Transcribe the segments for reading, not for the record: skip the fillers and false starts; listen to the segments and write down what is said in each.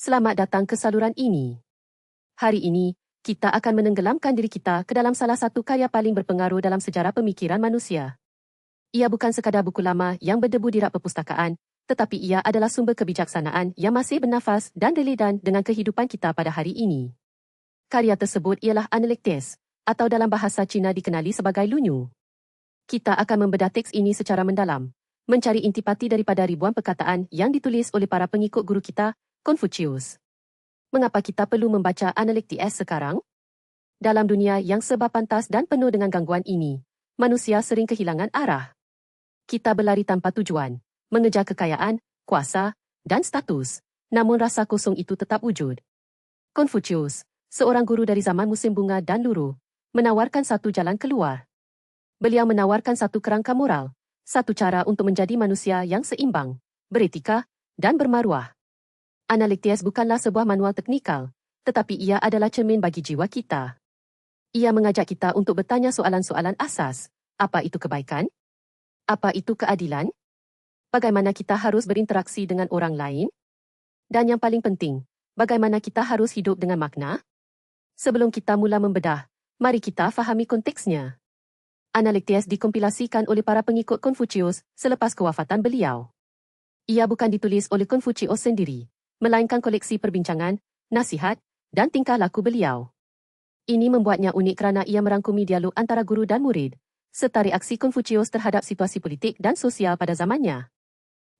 Selamat datang ke saluran ini. Hari ini, kita akan menenggelamkan diri kita ke dalam salah satu karya paling berpengaruh dalam sejarah pemikiran manusia. Ia bukan sekadar buku lama yang berdebu di rak perpustakaan, tetapi ia adalah sumber kebijaksanaan yang masih bernafas dan relevan dengan kehidupan kita pada hari ini. Karya tersebut ialah Analectes, atau dalam bahasa Cina dikenali sebagai Lunyu. Kita akan membedah teks ini secara mendalam, mencari intipati daripada ribuan perkataan yang ditulis oleh para pengikut guru kita, Confucius. Mengapa kita perlu membaca Analectes sekarang? Dalam dunia yang serba pantas dan penuh dengan gangguan ini, manusia sering kehilangan arah. Kita berlari tanpa tujuan, mengejar kekayaan, kuasa, dan status, namun rasa kosong itu tetap wujud. Confucius, seorang guru dari zaman musim bunga dan luruh, menawarkan satu jalan keluar. Beliau menawarkan satu kerangka moral, satu cara untuk menjadi manusia yang seimbang, beretika, dan bermaruah. Analectes bukanlah sebuah manual teknikal, tetapi ia adalah cermin bagi jiwa kita. Ia mengajak kita untuk bertanya soalan-soalan asas. Apa itu kebaikan? Apa itu keadilan? Bagaimana kita harus berinteraksi dengan orang lain? Dan yang paling penting, bagaimana kita harus hidup dengan makna? Sebelum kita mula membedah, mari kita fahami konteksnya. Analectes dikompilasikan oleh para pengikut Confucius selepas kewafatan beliau. Ia bukan ditulis oleh Confucius sendiri, melainkan koleksi perbincangan, nasihat, dan tingkah laku beliau. Ini membuatnya unik kerana ia merangkumi dialog antara guru dan murid, serta reaksi Confucius terhadap situasi politik dan sosial pada zamannya.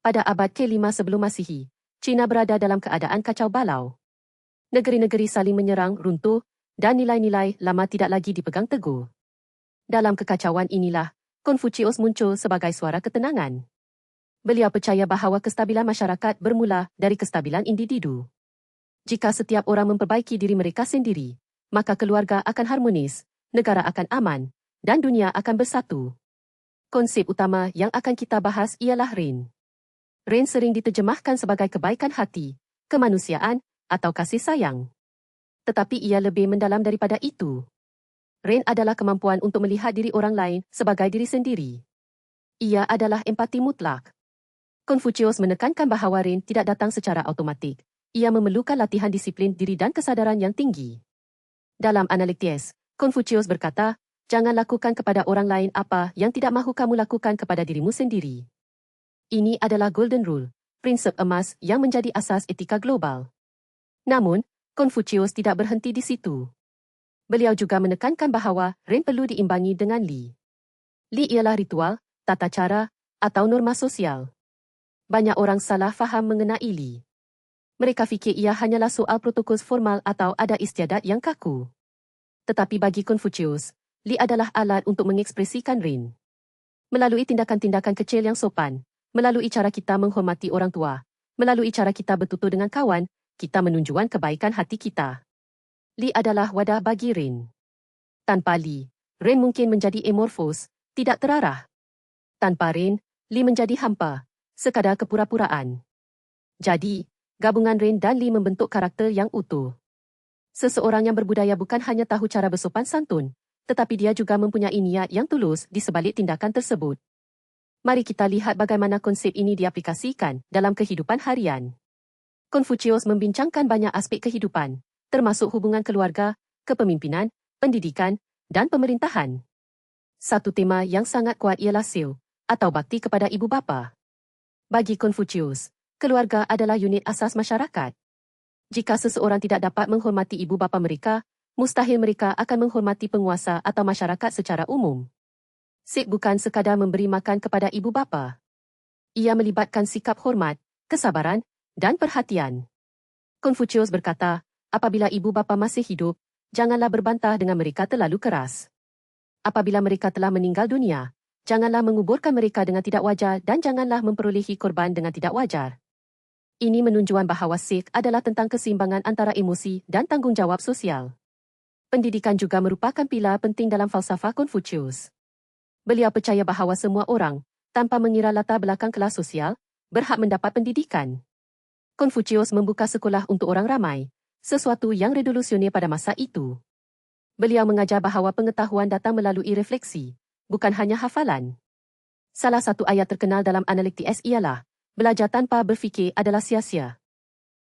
Pada abad ke-5 sebelum Masihi, China berada dalam keadaan kacau balau. Negeri-negeri saling menyerang, runtuh, dan nilai-nilai lama tidak lagi dipegang teguh. Dalam kekacauan inilah, Confucius muncul sebagai suara ketenangan. Beliau percaya bahawa kestabilan masyarakat bermula dari kestabilan individu. Jika setiap orang memperbaiki diri mereka sendiri, maka keluarga akan harmonis, negara akan aman, dan dunia akan bersatu. Konsep utama yang akan kita bahas ialah Ren. Ren sering diterjemahkan sebagai kebaikan hati, kemanusiaan, atau kasih sayang. Tetapi ia lebih mendalam daripada itu. Ren adalah kemampuan untuk melihat diri orang lain sebagai diri sendiri. Ia adalah empati mutlak. Confucius menekankan bahawa Ren tidak datang secara automatik. Ia memerlukan latihan disiplin diri dan kesadaran yang tinggi. Dalam Analectes, Confucius berkata, jangan lakukan kepada orang lain apa yang tidak mahu kamu lakukan kepada dirimu sendiri. Ini adalah Golden Rule, prinsip emas yang menjadi asas etika global. Namun, Confucius tidak berhenti di situ. Beliau juga menekankan bahawa Ren perlu diimbangi dengan Li. Li ialah ritual, tata cara, atau norma sosial. Banyak orang salah faham mengenai Li. Mereka fikir ia hanyalah soal protokol formal atau ada istiadat yang kaku. Tetapi bagi Confucius, Li adalah alat untuk mengekspresikan Ren. Melalui tindakan-tindakan kecil yang sopan, melalui cara kita menghormati orang tua, melalui cara kita bertutur dengan kawan, kita menunjukkan kebaikan hati kita. Li adalah wadah bagi Ren. Tanpa Li, Ren mungkin menjadi amorfos, tidak terarah. Tanpa Ren, Li menjadi hampa, sekadar kepura-puraan. Jadi, gabungan Ren dan Li membentuk karakter yang utuh. Seseorang yang berbudaya bukan hanya tahu cara bersopan santun, tetapi dia juga mempunyai niat yang tulus di sebalik tindakan tersebut. Mari kita lihat bagaimana konsep ini diaplikasikan dalam kehidupan harian. Confucius membincangkan banyak aspek kehidupan, termasuk hubungan keluarga, kepemimpinan, pendidikan, dan pemerintahan. Satu tema yang sangat kuat ialah Siu, atau bakti kepada ibu bapa. Bagi Confucius, keluarga adalah unit asas masyarakat. Jika seseorang tidak dapat menghormati ibu bapa mereka, mustahil mereka akan menghormati penguasa atau masyarakat secara umum. Sik bukan sekadar memberi makan kepada ibu bapa. Ia melibatkan sikap hormat, kesabaran, dan perhatian. Confucius berkata, apabila ibu bapa masih hidup, janganlah berbantah dengan mereka terlalu keras. Apabila mereka telah meninggal dunia, janganlah menguburkan mereka dengan tidak wajar dan janganlah memperolehi korban dengan tidak wajar. Ini menunjukkan bahawa Sikh adalah tentang keseimbangan antara emosi dan tanggungjawab sosial. Pendidikan juga merupakan pilar penting dalam falsafah Confucius. Beliau percaya bahawa semua orang, tanpa mengira latar belakang kelas sosial, berhak mendapat pendidikan. Confucius membuka sekolah untuk orang ramai, sesuatu yang revolusioner pada masa itu. Beliau mengajar bahawa pengetahuan datang melalui refleksi, bukan hanya hafalan. Salah satu ayat terkenal dalam Analectes ialah, belajar tanpa berfikir adalah sia-sia.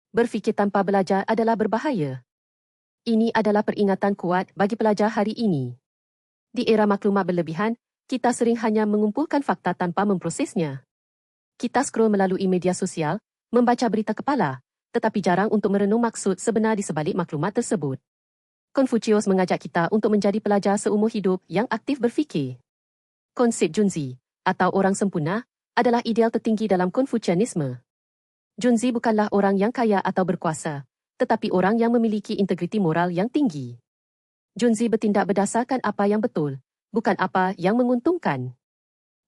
Berfikir tanpa belajar adalah berbahaya. Ini adalah peringatan kuat bagi pelajar hari ini. Di era maklumat berlebihan, kita sering hanya mengumpulkan fakta tanpa memprosesnya. Kita scroll melalui media sosial, membaca berita kepala, tetapi jarang untuk merenung maksud sebenar di sebalik maklumat tersebut. Confucius mengajak kita untuk menjadi pelajar seumur hidup yang aktif berfikir. Konsep Junzi, atau orang sempurna, adalah ideal tertinggi dalam Konfusianisme. Junzi bukanlah orang yang kaya atau berkuasa, tetapi orang yang memiliki integriti moral yang tinggi. Junzi bertindak berdasarkan apa yang betul, bukan apa yang menguntungkan.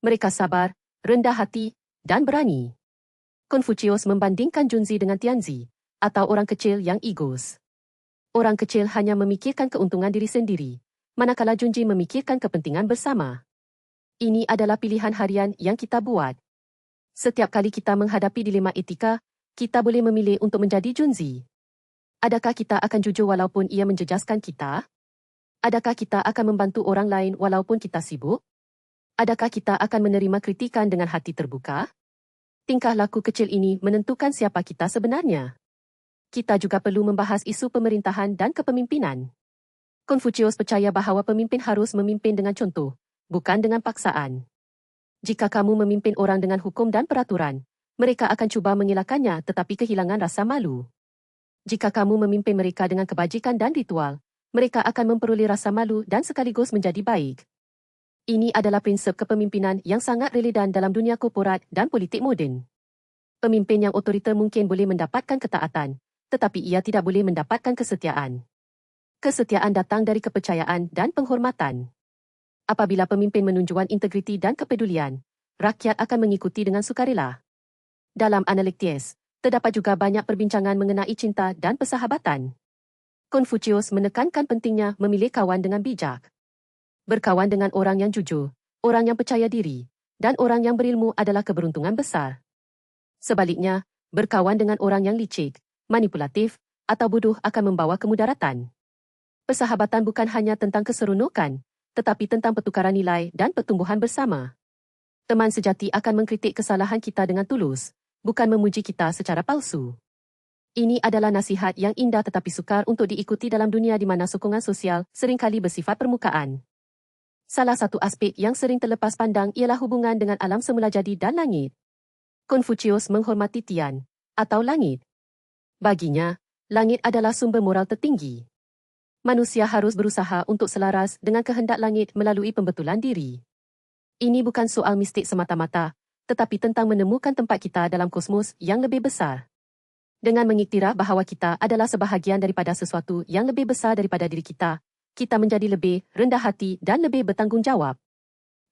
Mereka sabar, rendah hati, dan berani. Confucius membandingkan Junzi dengan Tianzi, atau orang kecil yang egos. Orang kecil hanya memikirkan keuntungan diri sendiri, manakala Junzi memikirkan kepentingan bersama. Ini adalah pilihan harian yang kita buat. Setiap kali kita menghadapi dilema etika, kita boleh memilih untuk menjadi Junzi. Adakah kita akan jujur walaupun ia menjejaskan kita? Adakah kita akan membantu orang lain walaupun kita sibuk? Adakah kita akan menerima kritikan dengan hati terbuka? Tingkah laku kecil ini menentukan siapa kita sebenarnya. Kita juga perlu membahas isu pemerintahan dan kepemimpinan. Confucius percaya bahawa pemimpin harus memimpin dengan contoh, bukan dengan paksaan. Jika kamu memimpin orang dengan hukum dan peraturan, mereka akan cuba mengelakkannya tetapi kehilangan rasa malu. Jika kamu memimpin mereka dengan kebajikan dan ritual, mereka akan memperoleh rasa malu dan sekaligus menjadi baik. Ini adalah prinsip kepemimpinan yang sangat relevan dalam dunia korporat dan politik moden. Pemimpin yang otoriter mungkin boleh mendapatkan ketaatan, tetapi ia tidak boleh mendapatkan kesetiaan. Kesetiaan datang dari kepercayaan dan penghormatan. Apabila pemimpin menunjukkan integriti dan kepedulian, rakyat akan mengikuti dengan sukarela. Dalam Analektes, terdapat juga banyak perbincangan mengenai cinta dan persahabatan. Confucius menekankan pentingnya memilih kawan dengan bijak. Berkawan dengan orang yang jujur, orang yang percaya diri, dan orang yang berilmu adalah keberuntungan besar. Sebaliknya, berkawan dengan orang yang licik, manipulatif, atau bodoh akan membawa kemudaratan. Persahabatan bukan hanya tentang keseronokan, tetapi tentang pertukaran nilai dan pertumbuhan bersama. Teman sejati akan mengkritik kesalahan kita dengan tulus, bukan memuji kita secara palsu. Ini adalah nasihat yang indah tetapi sukar untuk diikuti dalam dunia di mana sokongan sosial seringkali bersifat permukaan. Salah satu aspek yang sering terlepas pandang ialah hubungan dengan alam semula jadi dan langit. Confucius menghormati Tian, atau langit. Baginya, langit adalah sumber moral tertinggi. Manusia harus berusaha untuk selaras dengan kehendak langit melalui pembetulan diri. Ini bukan soal mistik semata-mata, tetapi tentang menemukan tempat kita dalam kosmos yang lebih besar. Dengan mengiktiraf bahawa kita adalah sebahagian daripada sesuatu yang lebih besar daripada diri kita, kita menjadi lebih rendah hati dan lebih bertanggungjawab.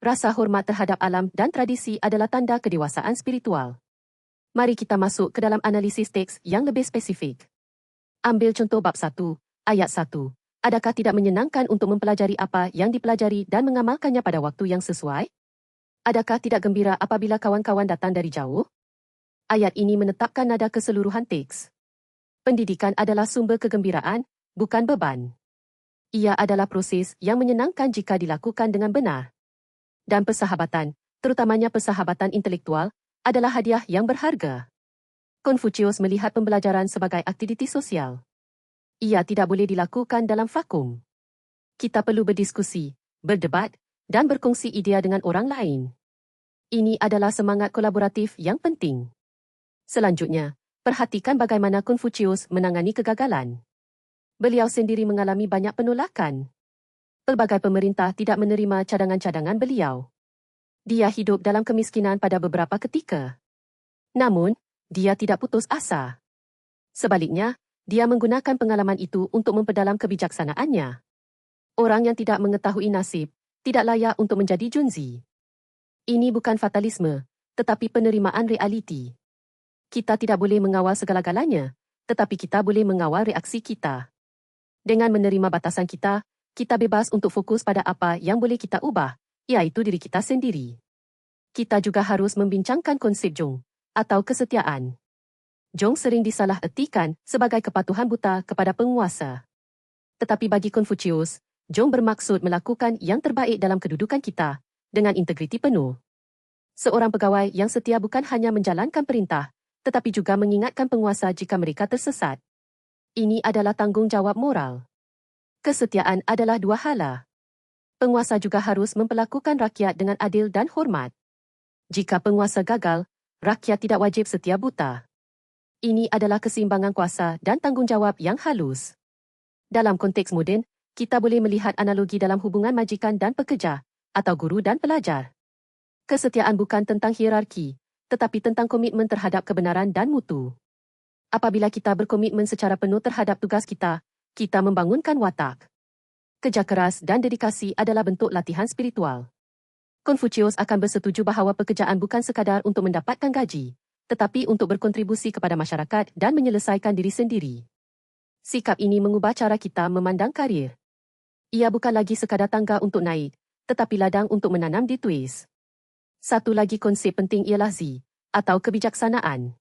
Rasa hormat terhadap alam dan tradisi adalah tanda kedewasaan spiritual. Mari kita masuk ke dalam analisis teks yang lebih spesifik. Ambil contoh bab 1, ayat 1. Adakah tidak menyenangkan untuk mempelajari apa yang dipelajari dan mengamalkannya pada waktu yang sesuai? Adakah tidak gembira apabila kawan-kawan datang dari jauh? Ayat ini menetapkan nada keseluruhan teks. Pendidikan adalah sumber kegembiraan, bukan beban. Ia adalah proses yang menyenangkan jika dilakukan dengan benar. Dan persahabatan, terutamanya persahabatan intelektual, adalah hadiah yang berharga. Confucius melihat pembelajaran sebagai aktiviti sosial. Ia tidak boleh dilakukan dalam vakum. Kita perlu berdiskusi, berdebat, dan berkongsi idea dengan orang lain. Ini adalah semangat kolaboratif yang penting. Selanjutnya, perhatikan bagaimana Confucius menangani kegagalan. Beliau sendiri mengalami banyak penolakan. Pelbagai pemerintah tidak menerima cadangan-cadangan beliau. Dia hidup dalam kemiskinan pada beberapa ketika. Namun, dia tidak putus asa. Sebaliknya, dia menggunakan pengalaman itu untuk memperdalam kebijaksanaannya. Orang yang tidak mengetahui nasib tidak layak untuk menjadi Junzi. Ini bukan fatalisme, tetapi penerimaan realiti. Kita tidak boleh mengawal segala-galanya, tetapi kita boleh mengawal reaksi kita. Dengan menerima batasan kita, kita bebas untuk fokus pada apa yang boleh kita ubah, iaitu diri kita sendiri. Kita juga harus membincangkan konsep Zhong, atau kesetiaan. Zhong sering disalahertikan sebagai kepatuhan buta kepada penguasa. Tetapi bagi Confucius, Zhong bermaksud melakukan yang terbaik dalam kedudukan kita, dengan integriti penuh. Seorang pegawai yang setia bukan hanya menjalankan perintah, tetapi juga mengingatkan penguasa jika mereka tersesat. Ini adalah tanggungjawab moral. Kesetiaan adalah dua hala. Penguasa juga harus memperlakukan rakyat dengan adil dan hormat. Jika penguasa gagal, rakyat tidak wajib setia buta. Ini adalah keseimbangan kuasa dan tanggungjawab yang halus. Dalam konteks moden, kita boleh melihat analogi dalam hubungan majikan dan pekerja, atau guru dan pelajar. Kesetiaan bukan tentang hierarki, tetapi tentang komitmen terhadap kebenaran dan mutu. Apabila kita berkomitmen secara penuh terhadap tugas kita, kita membangunkan watak. Kerja keras dan dedikasi adalah bentuk latihan spiritual. Konfusius akan bersetuju bahawa pekerjaan bukan sekadar untuk mendapatkan gaji, tetapi untuk berkontribusi kepada masyarakat dan menyelesaikan diri sendiri. Sikap ini mengubah cara kita memandang karir. Ia bukan lagi sekadar tangga untuk naik, tetapi ladang untuk menanam di twist. Satu lagi konsep penting ialah Z, atau kebijaksanaan.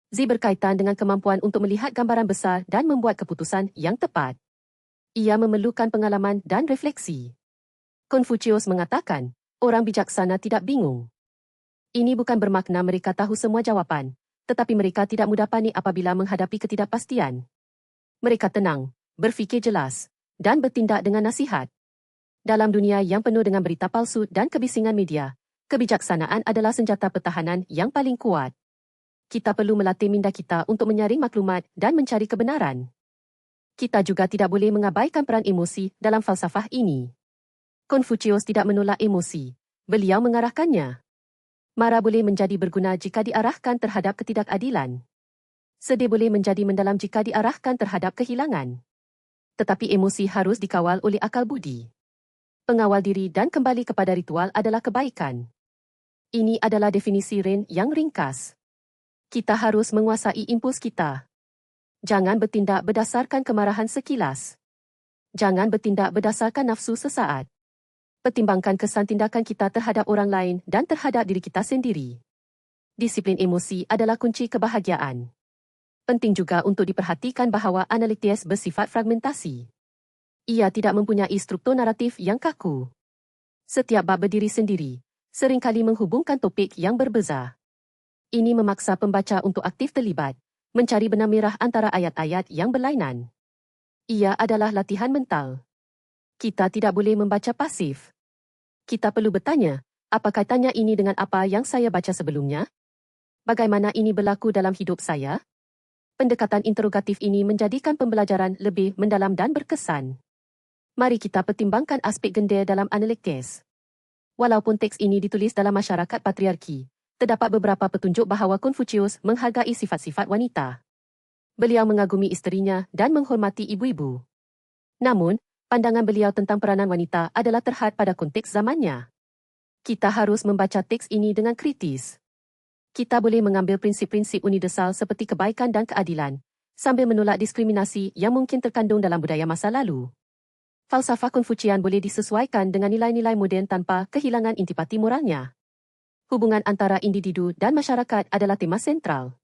Z berkaitan dengan kemampuan untuk melihat gambaran besar dan membuat keputusan yang tepat. Ia memerlukan pengalaman dan refleksi. Konfusius mengatakan, orang bijaksana tidak bingung. Ini bukan bermakna mereka tahu semua jawapan, tetapi mereka tidak mudah panik apabila menghadapi ketidakpastian. Mereka tenang, berfikir jelas, dan bertindak dengan nasihat. Dalam dunia yang penuh dengan berita palsu dan kebisingan media, kebijaksanaan adalah senjata pertahanan yang paling kuat. Kita perlu melatih minda kita untuk menyaring maklumat dan mencari kebenaran. Kita juga tidak boleh mengabaikan peran emosi dalam falsafah ini. Konfusius tidak menolak emosi, beliau mengarahkannya. Marah boleh menjadi berguna jika diarahkan terhadap ketidakadilan. Sedih boleh menjadi mendalam jika diarahkan terhadap kehilangan. Tetapi emosi harus dikawal oleh akal budi. Pengawal diri dan kembali kepada ritual adalah kebaikan. Ini adalah definisi Ren yang ringkas. Kita harus menguasai impuls kita. Jangan bertindak berdasarkan kemarahan sekilas. Jangan bertindak berdasarkan nafsu sesaat. Pertimbangkan kesan tindakan kita terhadap orang lain dan terhadap diri kita sendiri. Disiplin emosi adalah kunci kebahagiaan. Penting juga untuk diperhatikan bahawa analitis bersifat fragmentasi. Ia tidak mempunyai struktur naratif yang kaku. Setiap bab berdiri sendiri, seringkali menghubungkan topik yang berbeza. Ini memaksa pembaca untuk aktif terlibat, mencari benang merah antara ayat-ayat yang berlainan. Ia adalah latihan mental. Kita tidak boleh membaca pasif. Kita perlu bertanya, apa kaitannya ini dengan apa yang saya baca sebelumnya? Bagaimana ini berlaku dalam hidup saya? Pendekatan interogatif ini menjadikan pembelajaran lebih mendalam dan berkesan. Mari kita pertimbangkan aspek gender dalam analitis. Walaupun teks ini ditulis dalam masyarakat patriarki, terdapat beberapa petunjuk bahawa Konfusius menghargai sifat-sifat wanita. Beliau mengagumi isterinya dan menghormati ibu-ibu. Namun, pandangan beliau tentang peranan wanita adalah terhad pada konteks zamannya. Kita harus membaca teks ini dengan kritis. Kita boleh mengambil prinsip-prinsip universal seperti kebaikan dan keadilan, sambil menolak diskriminasi yang mungkin terkandung dalam budaya masa lalu. Falsafah Konfusian boleh disesuaikan dengan nilai-nilai moden tanpa kehilangan intipati moralnya. Hubungan antara individu dan masyarakat adalah tema sentral.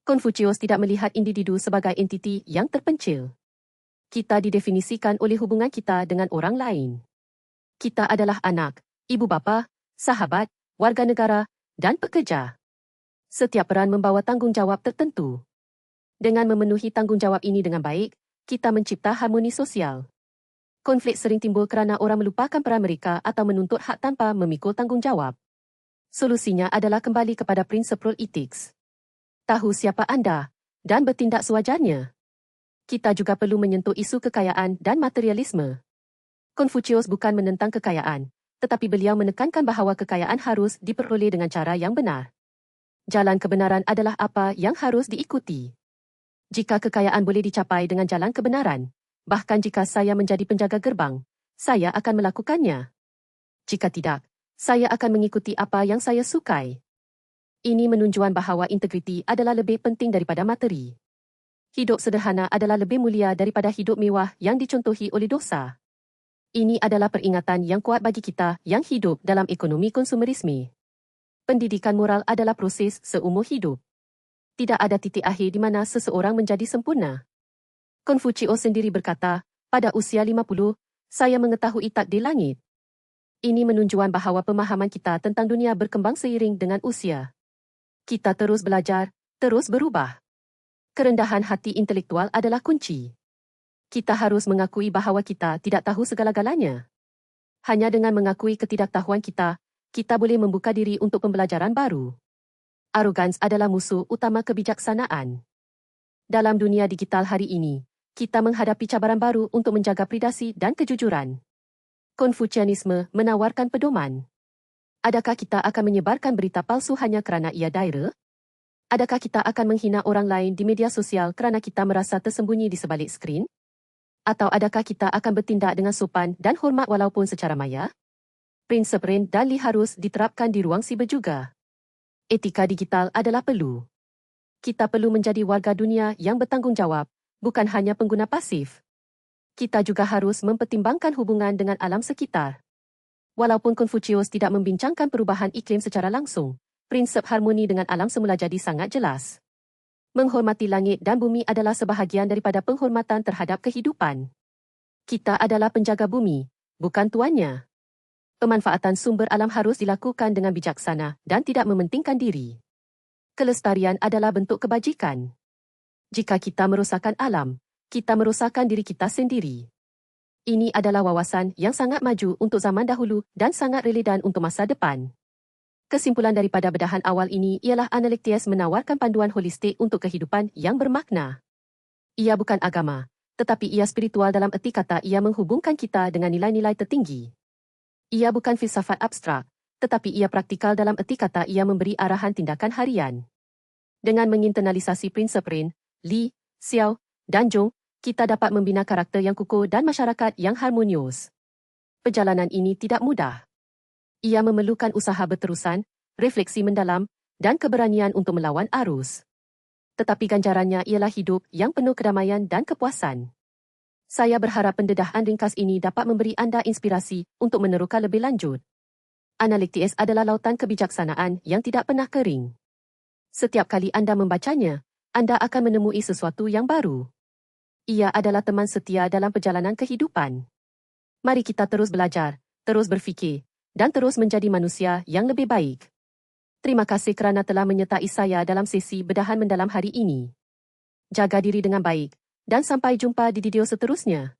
Konfusius tidak melihat individu sebagai entiti yang terpencil. Kita didefinisikan oleh hubungan kita dengan orang lain. Kita adalah anak, ibu bapa, sahabat, warga negara, dan pekerja. Setiap peran membawa tanggungjawab tertentu. Dengan memenuhi tanggungjawab ini dengan baik, kita mencipta harmoni sosial. Konflik sering timbul kerana orang melupakan peran mereka atau menuntut hak tanpa memikul tanggungjawab. Solusinya adalah kembali kepada prinsip etik. Tahu siapa anda dan bertindak sewajarnya. Kita juga perlu menyentuh isu kekayaan dan materialisme. Konfusius bukan menentang kekayaan, tetapi beliau menekankan bahawa kekayaan harus diperoleh dengan cara yang benar. Jalan kebenaran adalah apa yang harus diikuti. Jika kekayaan boleh dicapai dengan jalan kebenaran, bahkan jika saya menjadi penjaga gerbang, saya akan melakukannya. Jika tidak, saya akan mengikuti apa yang saya sukai. Ini menunjukkan bahawa integriti adalah lebih penting daripada materi. Hidup sederhana adalah lebih mulia daripada hidup mewah yang dicontohi oleh dosa. Ini adalah peringatan yang kuat bagi kita yang hidup dalam ekonomi konsumerisme. Pendidikan moral adalah proses seumur hidup. Tidak ada titik akhir di mana seseorang menjadi sempurna. Konfusius sendiri berkata, pada usia 50, saya mengetahui takdir langit. Ini menunjukkan bahawa pemahaman kita tentang dunia berkembang seiring dengan usia. Kita terus belajar, terus berubah. Kerendahan hati intelektual adalah kunci. Kita harus mengakui bahawa kita tidak tahu segala-galanya. Hanya dengan mengakui ketidaktahuan kita, kita boleh membuka diri untuk pembelajaran baru. Arogans adalah musuh utama kebijaksanaan. Dalam dunia digital hari ini, kita menghadapi cabaran baru untuk menjaga privasi dan kejujuran. Konfusianisme menawarkan pedoman. Adakah kita akan menyebarkan berita palsu hanya kerana ia daira? Adakah kita akan menghina orang lain di media sosial kerana kita merasa tersembunyi di sebalik skrin? Atau adakah kita akan bertindak dengan sopan dan hormat walaupun secara maya? Prinsip Ren dan Lee harus diterapkan di ruang siber juga. Etika digital adalah perlu. Kita perlu menjadi warga dunia yang bertanggungjawab, bukan hanya pengguna pasif. Kita juga harus mempertimbangkan hubungan dengan alam sekitar. Walaupun Confucius tidak membincangkan perubahan iklim secara langsung, prinsip harmoni dengan alam semula jadi sangat jelas. Menghormati langit dan bumi adalah sebahagian daripada penghormatan terhadap kehidupan. Kita adalah penjaga bumi, bukan tuannya. Pemanfaatan sumber alam harus dilakukan dengan bijaksana dan tidak mementingkan diri. Kelestarian adalah bentuk kebajikan. Jika kita merosakkan alam, kita merosakkan diri kita sendiri. Ini adalah wawasan yang sangat maju untuk zaman dahulu dan sangat relevan untuk masa depan. Kesimpulan daripada bedahan awal ini ialah Analectius menawarkan panduan holistik untuk kehidupan yang bermakna. Ia bukan agama, tetapi ia spiritual dalam erti kata ia menghubungkan kita dengan nilai-nilai tertinggi. Ia bukan filsafat abstrak, tetapi ia praktikal dalam erti kata ia memberi arahan tindakan harian. Dengan menginternalisasi prinsip Ren, Lee, Xiao, dan Zhong, kita dapat membina karakter yang kukuh dan masyarakat yang harmonius. Perjalanan ini tidak mudah. Ia memerlukan usaha berterusan, refleksi mendalam, dan keberanian untuk melawan arus. Tetapi ganjarannya ialah hidup yang penuh kedamaian dan kepuasan. Saya berharap pendedahan ringkas ini dapat memberi anda inspirasi untuk meneroka lebih lanjut. Analectius adalah lautan kebijaksanaan yang tidak pernah kering. Setiap kali anda membacanya, anda akan menemui sesuatu yang baru. Ia adalah teman setia dalam perjalanan kehidupan. Mari kita terus belajar, terus berfikir, dan terus menjadi manusia yang lebih baik. Terima kasih kerana telah menyertai saya dalam sesi bedahan mendalam hari ini. Jaga diri dengan baik, dan sampai jumpa di video seterusnya.